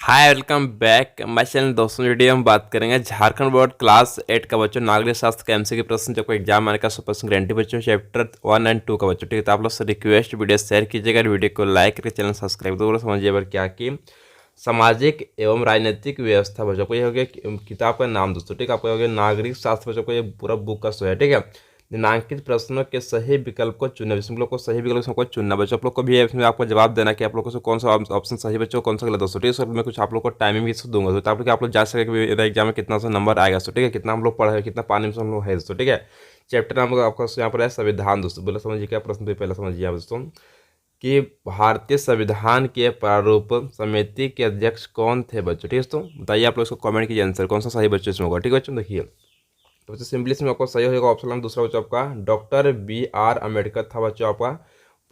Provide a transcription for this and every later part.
Hi welcome back my channel. दोस्तों video हम बात करेंगे झारखंड बोर्ड क्लास 8 का बच्चों नागरिक शास्त्र के एमसीक्यू प्रश्न जो एग्जाम आने का 100% गारंटी बच्चों चैप्टर 1 एंड 2 का बच्चों। ठीक है, तो आप लोग से रिक्वेस्ट वीडियो शेयर कीजिएगा, वीडियो को लाइक करके चैनल सब्सक्राइब जरूर समझिए। पर क्या कि सामाजिक एवं राजनीतिक व्यवस्था बच्चों को ये हो गया किताब का नाम दोस्तों। ठीक है, आपको हो गया नागरिक शास्त्र बच्चों को ये पूरा बुक का सो है। ठीक है, निम्नांकित प्रश्नों के सही विकल्प को चुनना, इसमें लोग को सही विकल्प को चुनना बच्चों। आप लोग को भी इसमें आपको जवाब देना कि आप लोग को कौन सा ऑप्शन सही बच्चों कौन सा गलत दोस्तों। ठीक है, मैं कुछ आप लोग को टाइमिंग भी दूंगा तो आप लोग जा सके कि एग्जाम में कितना सा नंबर आएगा। ठीक है, कितना हम लोग पढ़े कितना पानी में हम लोग है दोस्तों। ठीक है, चैप्टर नाम आपका यहाँ पर है संविधान दोस्तों। बोले समझिए क्या प्रश्न तो पहले समझिए आप दोस्तों कि भारतीय संविधान के प्रारूप समिति के अध्यक्ष कौन थे बच्चों। ठीक है दोस्तों, बताइए आप लोग इसको कमेंट कीजिए आंसर कौन सा सही बच्चों इसमें होगा। ठीक है बच्चों, देखिए तो बच्चों सिंपली इसमें आपको सही होगा ऑप्शन नंबर दूसरा बच्चों आपका डॉक्टर B.R. अम्बेडकर था बच्चों। आपका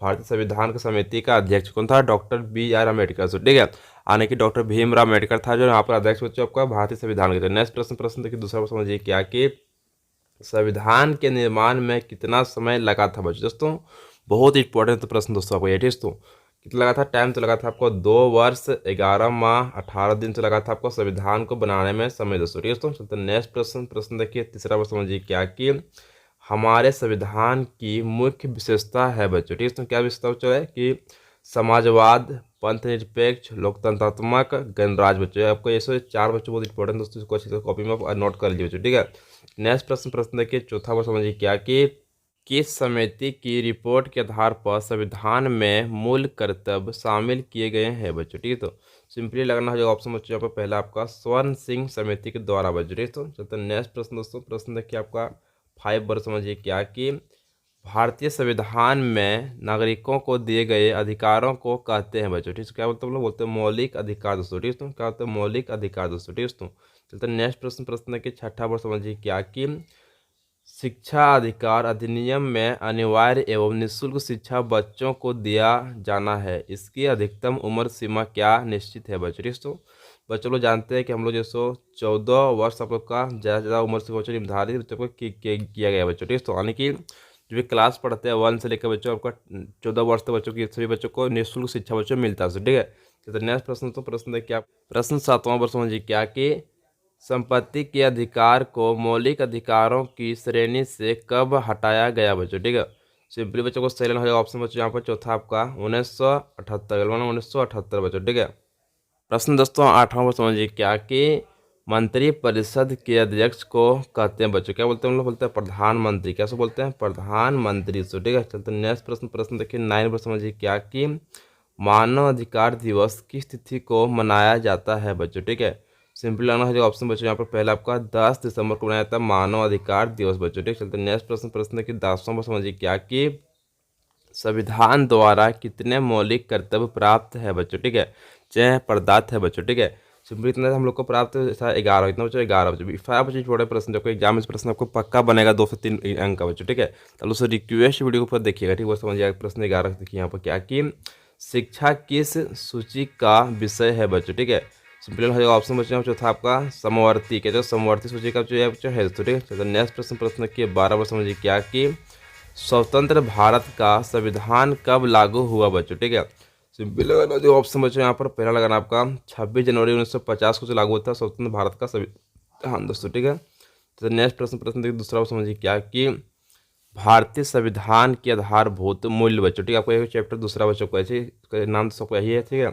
भारतीय संविधान की समिति का अध्यक्ष कौन था? Doctor B.R. अम्बेडकर। सो ठीक है, आने की डॉक्टर भीमराव अम्बेडकर था जो यहाँ पर अध्यक्ष बच्चों आपका भारतीय संविधान के। नेक्स्ट प्रश्न देखिए दूसरा समझिए क्या कि संविधान के निर्माण में कितना समय लगा था बच्चों। दोस्तों बहुत इंपॉर्टेंट प्रश्न दोस्तों आपको ये दोस्तों कितना लगा था टाइम, तो लगा था आपको 2 वर्ष 11 माह 18 दिन से लगा था आपको संविधान को बनाने में समय दोस्तों। ठीक है दोस्तों, चलते नेक्स्ट प्रश्न देखिए तीसरा प्रश्न समझिए क्या कि हमारे संविधान की मुख्य विशेषता है बच्चों। ठीक है दोस्तों, क्या विशेषता बच्चों है कि समाजवाद, पंथ निरपेक्ष, लोकतंत्रात्मक, गणराज्य बच्चों। आपको ये 4 बच्चों बहुत इंपॉर्टेंट दोस्तों, इसको अच्छी तरह कॉपी में आप नोट कर लीजिए बच्चों। ठीक है, नेक्स्ट प्रश्न देखिए चौथा प्रश्न समझिए क्या कि किस समिति की रिपोर्ट के आधार पर संविधान में मूल कर्तव्य शामिल किए गए हैं बच्चों। ठीक है, तो सिंपली लगना है जो ऑप्शन बच्चों यहाँ पर पहला आपका स्वर्ण सिंह समिति के द्वारा बच्चों। ठीक है, तो चलते नेक्स्ट प्रश्न दोस्तों प्रश्न देखिए आपका 5 समझिए क्या कि भारतीय संविधान में नागरिकों को दिए गए अधिकारों को कहते हैं बच्चों। ठीक है, क्या बोलते हैं हम लोग बोलते हैं मौलिक अधिकार दोस्तों। ठीक है, क्या होता है मौलिक अधिकार दोस्तों। ठीक है दोस्तों, चलते नेक्स्ट प्रश्न देखिए छठा वर्ष समझिए क्या कि शिक्षा अधिकार अधिनियम में अनिवार्य एवं निःशुल्क शिक्षा बच्चों को दिया जाना है, इसकी अधिकतम उम्र सीमा क्या निश्चित है बच्चों। ठीक है, बच्चों लोग जानते हैं कि हम लोग जैसो 14 वर्ष आप लोग का ज़्यादा उम्र से बच्चों निर्धारित बच्चों को किया गया बच्चों। ठीक है, यानी कि जो भी क्लास पढ़ते हैं 1 से लेकर बच्चों आपका 14 वर्ष तक बच्चों की सभी बच्चों को निःशुल्क शिक्षा बच्चों मिलता है। ठीक है, तो नेक्स्ट प्रश्न देखिए आप प्रश्न 7वां वर्ष समझिए क्या कि संपत्ति के अधिकार को मौलिक अधिकारों की श्रेणी से कब हटाया गया बच्चों। ठीक है, सिंपली बच्चों को सही लेना होगा ऑप्शन बच्चों यहाँ पर चौथा आपका 1978 1978 बच्चों। ठीक है, प्रश्न दोस्तों 8वां वर्ष समझिए क्या कि मंत्री परिषद के अध्यक्ष को कहते हैं बच्चों। क्या बोलते हैं हम लोग बोलते हैं प्रधानमंत्री। कैसे बोलते हैं? प्रधानमंत्री। सो ठीक है, चलते नेक्स्ट प्रश्न देखिए 9 वर्ष समझिए क्या कि मानव अधिकार दिवस किस तिथि को मनाया जाता है बच्चों। ठीक है, सिंपल आना है जो ऑप्शन बच्चों यहाँ पर पहला आपका 10 दिसंबर को मनाया जाता है मानव अधिकार दिवस बच्चों। ठीक, चलते नेक्स्ट प्रश्न देखिए 10वां वर्ष समझिए क्या कि संविधान द्वारा कितने मौलिक कर्तव्य प्राप्त है बच्चों। ठीक है, चय प्रदत्त है बच्चों। ठीक है, सिंपली इतना हम लोग को प्राप्त था 11, इतना बच्चों 11 बच्चों 5 बच्चों छोटे प्रश्न जब एग्जाम में प्रश्न आपको पक्का बनेगा 2 से 3 अंक का बच्चों। ठीक है, तो उससे रिक्वेस्ट वीडियो को ऊपर देखिएगा। ठीक है, समझिए प्रश्न 11 देखिए यहाँ पर क्या कि शिक्षा किस सूची का विषय है बच्चों। ठीक है, सिंपल हो जाएगा ऑप्शन बच्चों चौथा आपका समवर्ती क्या जो समवर्ती सूची का जो है बच्चों है दोस्तों। ठीक है, नेक्स्ट प्रश्न की 12 वर्ष समझिए क्या कि स्वतंत्र भारत का संविधान कब लागू हुआ बच्चों। ठीक है, सिंपल लगाना जो ऑप्शन बच्चों यहाँ पर पहला लगाना आपका 26 जनवरी 1950 को जो लागू हुआ था स्वतंत्र भारत का संविधान दोस्तों। ठीक है, तो नेक्स्ट प्रश्न देखिए दूसरा समझिए क्या कि भारतीय संविधान के आधारभूत मूल्य बच्चों। ठीक है, आपको ये चैप्टर दूसरा बच्चों को ऐसे नाम तो सबको यही है। ठीक है,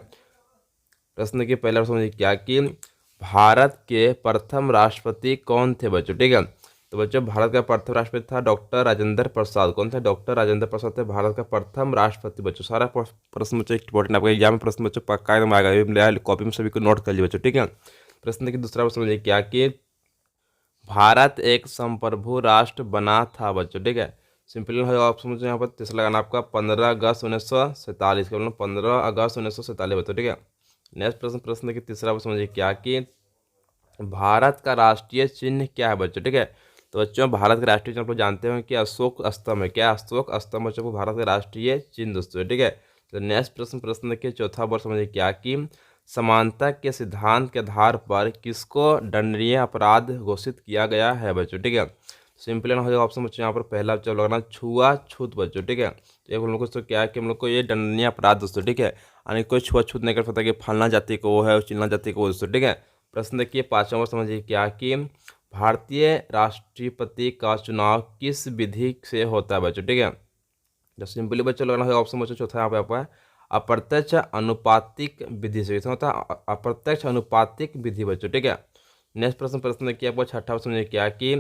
प्रश्न की पहला समझिए क्या कि भारत के प्रथम राष्ट्रपति कौन थे बच्चों। ठीक है, तो बच्चों भारत का प्रथम राष्ट्रपति था डॉक्टर राजेंद्र प्रसाद। कौन थे? डॉक्टर राजेंद्र प्रसाद थे भारत का प्रथम राष्ट्रपति बच्चों। सारा प्रश्न बच्चों इंपॉर्टेंट आपका एग्जाम में प्रश्न बच्चों पक्का एकदम आएगा, कॉपी में सभी को नोट कर लीजिए बच्चों। ठीक है, प्रश्न की दूसरा प्रश्न समझिए क्या कि भारत एक संप्रभु राष्ट्र बना था बच्चों। ठीक है, सिंपल ऑप्शन मुझे यहाँ पर तीसरा लगाना आपका 15 अगस्त 1947 के 15 अगस्त 1947 बच्चों। ठीक है, नेक्स्ट प्रश्न की तीसरा समझिए क्या कि भारत का राष्ट्रीय चिन्ह क्या है बच्चों। ठीक है, तो बच्चों भारत का राष्ट्रीय चिन्ह आप लोग जानते हैं कि अशोक स्तंभ है। क्या अशोक स्तंभ बच्चों को भारत का राष्ट्रीय चिन्ह दोस्तों। ठीक है, तो नेक्स्ट प्रश्न देखिए चौथा वर्ष समझिए क्या कि समानता के सिद्धांत के आधार पर किसको दंडनीय अपराध घोषित किया गया है बच्चों। ठीक है, सिंपल हो जाएगा ऑप्शन बच्चों यहाँ पर पहला जब लगाना छुआछूत बच्चों, ठीक है। तो हम लोग को क्या है कि हम लोग को ये दंडनीय अपराध दोस्तों, ठीक है। यानी कोई छुआछूत नहीं कर सकता कि फलना जाति को वो है और चिल्ला जाति को वो दोस्तों, ठीक है। प्रश्न देखिए 5वां वर्ष समझिए क्या कि भारतीय राष्ट्रपति का चुनाव किस विधि से होता है बच्चों, ठीक है। जब सिंपली बच्चों लगाना है ऑप्शन बच्चों चौथा यहाँ पे आपका अप्रत्यक्ष अनुपातिक विधि से होता है, अप्रत्यक्ष अनुपातिक विधि बच्चों, ठीक है। नेक्स्ट प्रश्न देखिए आपको 6वां समझिए क्या कि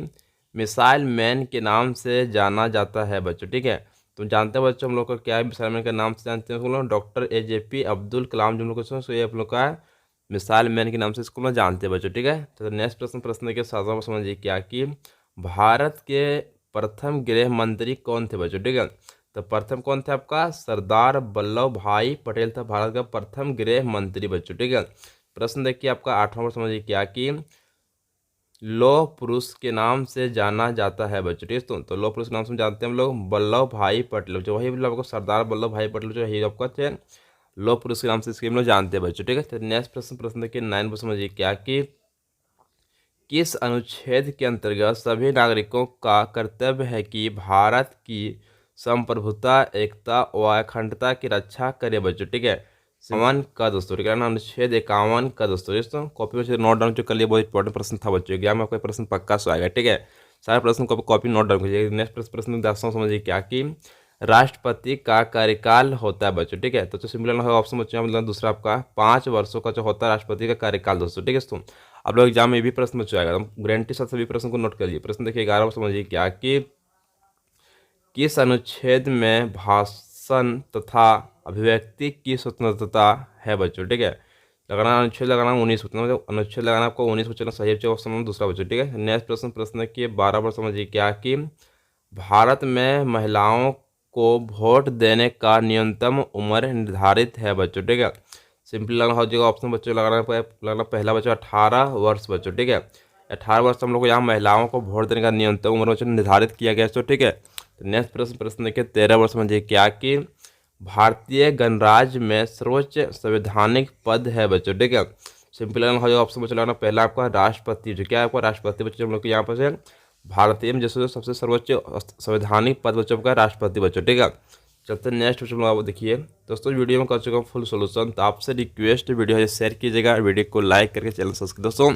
मिसाइल मैन के नाम से जाना जाता है बच्चों, ठीक है। तो जानते हैं बच्चों हम लोग का क्या है मिसाइल मैन के नाम से जानते हैं, डॉक्टर AJP अब्दुल कलाम जो हम लोग को ये आप लोग का है मिसाइल मैन के नाम से इसको लोग जानते हैं बच्चों, ठीक है। तो नेक्स्ट प्रश्न देखिए 7वां समझिए क्या कि भारत के प्रथम गृह मंत्री कौन थे बच्चों, ठीक है। तो प्रथम कौन थे आपका सरदार वल्लभ भाई पटेल था भारत का प्रथम गृह मंत्री बच्चों, ठीक है। प्रश्न देखिए आपका 8वां समझिए क्या कि लौह पुरुष के नाम से जाना जाता है बच्चों, ठीक है। तो लौह पुरुष के नाम से जानते हैं हम लोग वल्लभ भाई पटेल, जो वही आपको सरदार वल्लभ भाई पटेल जो है आपका लौह पुरुष के नाम से इसके हम लोग जानते हैं बच्चों, ठीक है। तो नेक्स्ट प्रश्न देखिए 9वां समझिए क्या कि किस अनुच्छेद के अंतर्गत सभी नागरिकों का कर्तव्य है कि भारत की संप्रभुता एकता व अखंडता की रक्षा करे बच्चों, ठीक है। 51 का दोस्तों, ठीक है ना, अनुच्छेद 51 का दोस्तों कॉपी में नोट डाउन जो कर लिए बहुत इंपॉर्टेंट प्रश्न था बच्चों, एग्जाम में आपका प्रश्न पक्का से आएगा, ठीक है। सारे प्रश्न को कॉपी नोट डाउन कीजिए। नेक्स्ट प्रश्न 10वां समझिए क्या कि राष्ट्रपति का कार्यकाल होता है बच्चों, ठीक है। तो सिंपल ऑप्शन बच्चों मतलब दूसरा आपका 5 वर्षों का जो होता है राष्ट्रपति का कार्यकाल दोस्तों, ठीक है। तो आप लोग एग्जाम में भी प्रश्न बच्चों आएगा, गारंटी साथ सभी प्रश्न को नोट कर लीजिए। प्रश्न देखिए 11वां समझिए क्या कि किस अनुच्छेद में भाषण तथा अभिव्यक्ति की स्वतंत्रता है बच्चों, ठीक है। लगाना अनुच्छेद लगाना 19 मतलब अनुच्छेद लगाना आपको 19 बच्चों सही ऑप्शन दूसरा बच्चों, ठीक है। नेक्स्ट प्रश्न की 12 समझिए क्या कि भारत में महिलाओं को वोट देने का न्यूनतम उम्र निर्धारित है बच्चों, ठीक है। सिंपल लगाना हो जाएगा ऑप्शन बच्चों लगाना पहला बच्चों 18 वर्ष बच्चों, ठीक है। 18 वर्ष हम लोग को यहाँ महिलाओं को वोट देने का न्यूनतम उम्र बच्चों निर्धारित किया गया है, ठीक है। तो नेक्स्ट प्रश्न देखिए 13 वर्ष समझिए क्या कि भारतीय गणराज्य में सर्वोच्च संवैधानिक पद है बच्चों, ठीक है। सिंपल हो जाएगा ऑप्शन बच्चों लगाना पहला आपका राष्ट्रपति, जो क्या है आपका राष्ट्रपति बच्चों हम लोग के यहाँ पर से भारतीय में जैसे सबसे सर्वोच्च संवैधानिक पद बच्चों का राष्ट्रपति बच्चों, ठीक है। चलते नेक्स्ट क्वेश्चन आप देखिए दोस्तों, वीडियो में कर चुका हूँ फुल सोल्यूशन। तो आपसे रिक्वेस्ट वीडियो है शेयर कीजिएगा, वीडियो को लाइक करके चैनल सब्सक्राइब दोस्तों।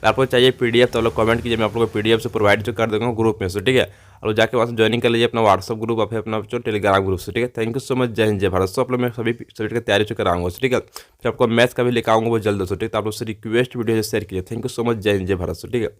आपको चाहिए PDF तो आप लोग कमेंट कीजिए, मैं आप लोग को PDF से प्रोवाइड जो कर दूँगा ग्रुप में से, ठीक है। और जाके वहाँ से ज्वाइनिंग कर लीजिए अपना व्हाट्सअप ग्रुप और फिर अपना टेलीग्राम ग्रुप से, ठीक है। थैंक यू सो मच, जय हिंद जय भारत। आप लोग मैं सभी सब्जेक्ट की तैयारी कराऊंगा, ठीक है। फिर आपको मैथ्स का भी लेकर आऊँगा वो जल्द दोस्तों, ठीक है। तो आप लोग से रिक्वेस्ट वीडियो शेयर कीजिए। थैंक यू सो मच, जय हिंद जय भारत, ठीक है।